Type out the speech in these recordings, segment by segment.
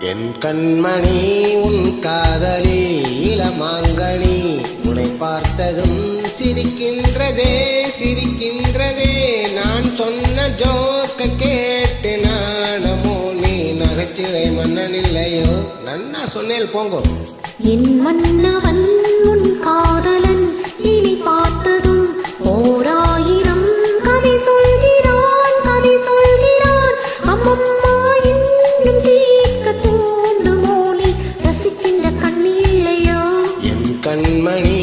என் கண்மணி உன் காதலி இளமாங்கனி உன்னை பார்த்ததும் சிரிக்கின்றதே சிரிக்கின்றதே நான் சொன்ன ஜோக்க கேட்டு நானமோ நீ நகைச்சுவை மன்னன் இல்லையோ நன்னா சொன்னேன் போங்கோ என் மன்னவன் உன் காதலன் இனி பார்த்ததும் ஓராயிரம் கதை சொல்கிறான் கதை சொல்கிறான் அம்மம்மா இன்னும் கேட்க தூண்டுமோ நீ ரசிக்கின்ற கண்ணில்லையோ என் கண்மணி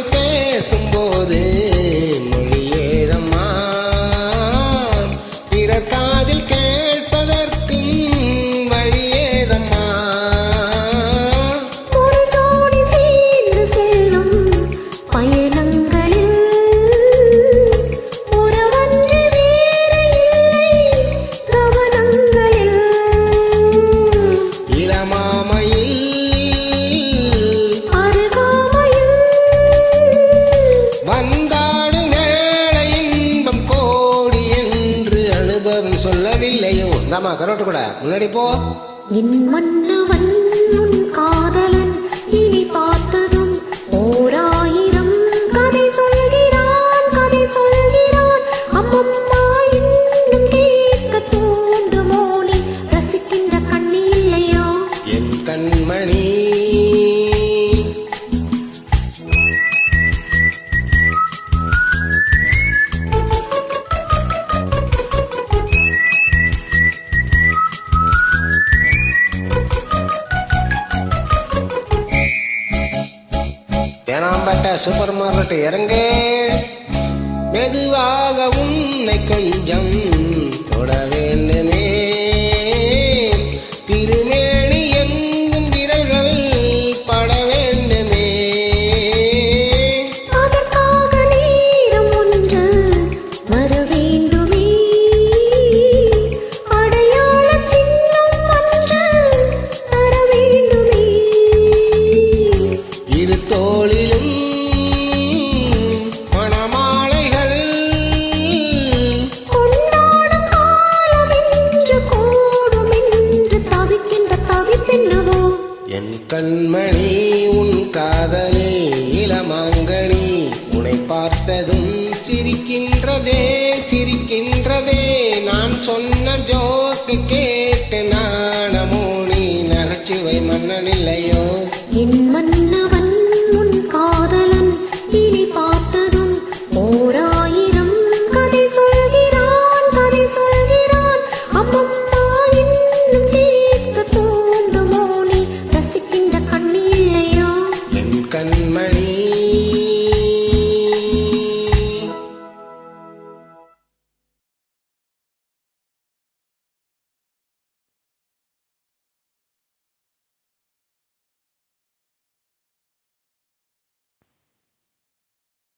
பேசும்போது மொழியேதம்மா பிறர் காதில் கேட்பதற்கும் வழியேதம்மா ஒரு ஜோடி சேர்ந்து செல்லும் பயணங்களில் உறவன்று வேறு இல்லை கவனங்களில் இளமாமையில் வந்தாடும் வேளை இன்பம் கோடி என்று அனுபவம் சொல்லவில்லையோ தாமா கரோட்டு கூட முன்னாடி போ என் மன்னவன் உன் காதலன் இனி பார்த்ததும் ஓராயிரம் கதை சொல்கிறான் கதை சொல்கிறான் அம்மம்மா இன்னும் கேட்க தூண்டுமோ நீ ரசிக்கின்ற கண்ணி இல்லையோ என் கண்மணி தேனாம்பேட்டை சூப்பர் மார்க்கெட் இறங்கே மெதுவாக உன்னை கொஞ்சம் தொட வேண்டுமே திருமேனி எங்கும் விரல்கள் பட வேண்டுமே அதற்காக நேரம் ஒன்று வர வேண்டுமே அடையாள சின்னம் ஒன்று தர வேண்டுமே இரு தோளிலும் மணமாலைகள் கொண்டாடும் காலம் என்று கூடும் என்று தவிக்கின்ற தவிப்பென்னவோ என் கண்மணி உன் காதலி இளமாங்கனி உன்னை பார்த்ததும் சிரிக்கின்றதே சிரிக்கின்றதே நான் சொன்ன ஜோக்கு கேட்டு நானமோ நீ நகைச்சுவை மன்னன் இல்லையோ